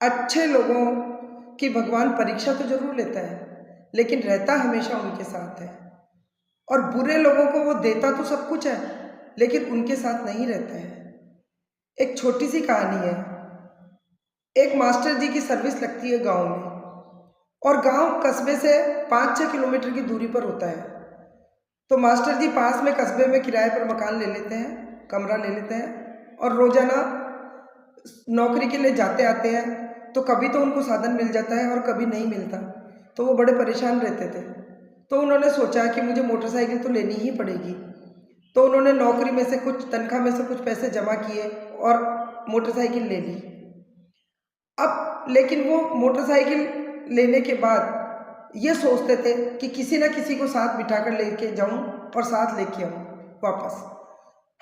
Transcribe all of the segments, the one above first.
अच्छे लोगों की भगवान परीक्षा तो जरूर लेता है, लेकिन रहता हमेशा उनके साथ है। और बुरे लोगों को वो देता तो सब कुछ है, लेकिन उनके साथ नहीं रहता है। एक छोटी सी कहानी है। एक मास्टर जी की सर्विस लगती है गांव में, और गांव कस्बे से 5-6 किलोमीटर की दूरी पर होता है। तो मास्टर जी पास में कस्बे में किराए पर मकान ले लेते हैं, कमरा ले लेते हैं, और रोजाना नौकरी के लिए जाते आते हैं। तो कभी तो उनको साधन मिल जाता है और कभी नहीं मिलता, तो वो बड़े परेशान रहते थे। तो उन्होंने सोचा कि मुझे मोटरसाइकिल तो लेनी ही पड़ेगी। तो उन्होंने नौकरी में से कुछ, तनख्वाह में से कुछ पैसे जमा किए और मोटरसाइकिल ले ली। अब लेकिन वो मोटरसाइकिल लेने के बाद ये सोचते थे कि किसी ना किसी को साथ बिठाकर लेके जाऊं और साथ लेके आऊं वापस।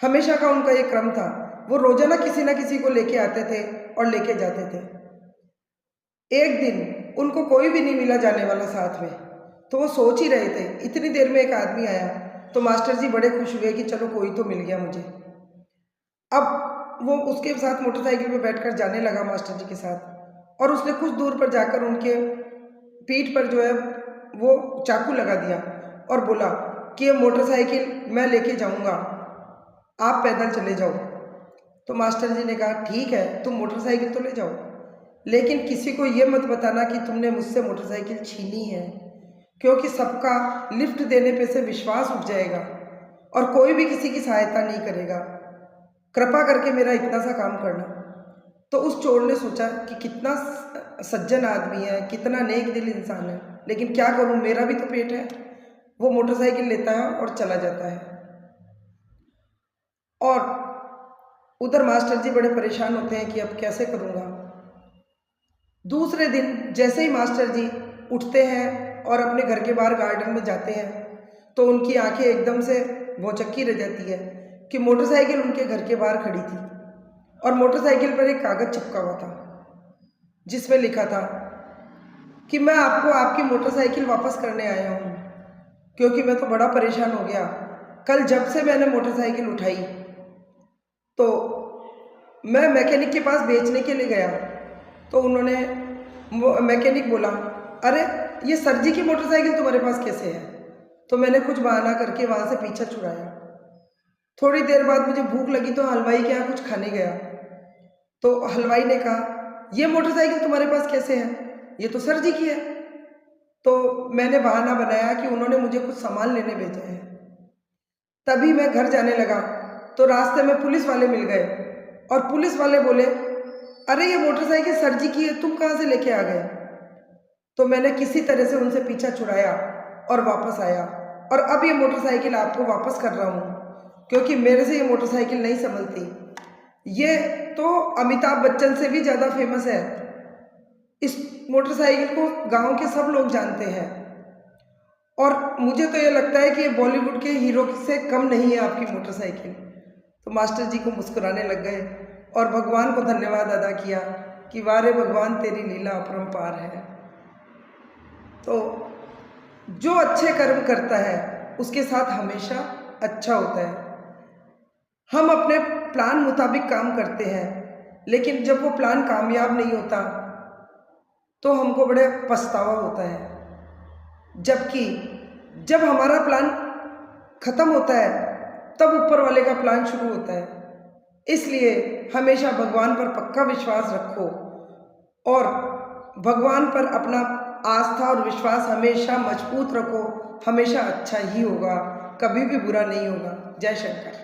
हमेशा का उनका ये क्रम था। वो रोजाना किसी ना किसी को लेके आते थे और लेके जाते थे। एक दिन उनको कोई भी नहीं मिला जाने वाला साथ में, तो वो सोच ही रहे थे। इतनी देर में एक आदमी आया, तो मास्टर जी बड़े खुश हुए कि चलो कोई तो मिल गया मुझे। अब वो उसके साथ मोटरसाइकिल पे बैठकर जाने लगा मास्टर जी के साथ, और उसने कुछ दूर पर जाकर उनके पीठ पर जो है वो चाकू लगा दिया और बोला कि ये मोटरसाइकिल मैं लेके जाऊंगा, आप पैदल चले जाओ। तो मास्टर जी ने कहा ठीक है, तुम मोटरसाइकिल तो ले जाओ, लेकिन किसी को ये मत बताना कि तुमने मुझसे मोटरसाइकिल छीनी है, क्योंकि सबका लिफ्ट देने पे से विश्वास उठ जाएगा और कोई भी किसी की सहायता नहीं करेगा। कृपा करके मेरा इतना सा काम करना। तो उस चोर ने सोचा कि कितना सज्जन आदमी है, कितना नेक दिल इंसान है, लेकिन क्या करूं, मेरा भी तो पेट है। वो मोटरसाइकिल लेता है और चला जाता है। और उधर मास्टर जी बड़े परेशान होते हैं कि अब कैसे करूंगा। दूसरे दिन जैसे ही मास्टर जी उठते हैं और अपने घर के बाहर गार्डन में जाते हैं, तो उनकी आंखें एकदम से भौचक्की रह जाती है कि मोटरसाइकिल उनके घर के बाहर खड़ी थी, और मोटरसाइकिल पर एक कागज चिपका हुआ था जिसमें लिखा था कि मैं आपको आपकी मोटरसाइकिल वापस करने आया हूँ, क्योंकि मैं तो बड़ा परेशान हो गया। कल जब से मैंने मोटरसाइकिल उठाई, तो मैं मैकेनिक के पास बेचने के लिए गया, तो उन्होंने मैकेनिक बोला, अरे ये सर जी की मोटरसाइकिल तुम्हारे पास कैसे है। तो मैंने कुछ बहाना करके वहाँ से पीछा छुड़ाया। थोड़ी देर बाद मुझे भूख लगी, तो हलवाई के यहाँ कुछ खाने गया। तो हलवाई ने कहा, ये मोटरसाइकिल तुम्हारे पास कैसे है, ये तो सर जी की है। तो मैंने बहाना बनाया कि उन्होंने मुझे कुछ सामान लेने भेजा है। तभी मैं घर जाने लगा, तो रास्ते में पुलिस वाले मिल गए, और पुलिस वाले बोले, अरे ये मोटरसाइकिल सर जी की है, तुम कहाँ से लेके आ गए। तो मैंने किसी तरह से उनसे पीछा छुड़ाया और वापस आया, और अब ये मोटरसाइकिल आपको वापस कर रहा हूँ, क्योंकि मेरे से ये मोटरसाइकिल नहीं संभलती। ये तो अमिताभ बच्चन से भी ज़्यादा फेमस है। इस मोटरसाइकिल को गांव के सब लोग जानते हैं, और मुझे तो ये लगता है कि ये बॉलीवुड के हीरो से कम नहीं है आपकी मोटरसाइकिल। तो मास्टर जी को मुस्कुराने लग गए और भगवान को धन्यवाद अदा किया कि वाह रे भगवान, तेरी लीला अपरंपार है। तो जो अच्छे कर्म करता है उसके साथ हमेशा अच्छा होता है। हम अपने प्लान मुताबिक काम करते हैं, लेकिन जब वो प्लान कामयाब नहीं होता तो हमको बड़े पछतावा होता है। जबकि जब हमारा प्लान खत्म होता है, तब ऊपर वाले का प्लान शुरू होता है। इसलिए हमेशा भगवान पर पक्का विश्वास रखो, और भगवान पर अपना आस्था और विश्वास हमेशा मजबूत रखो। हमेशा अच्छा ही होगा, कभी भी बुरा नहीं होगा। जय शंकर।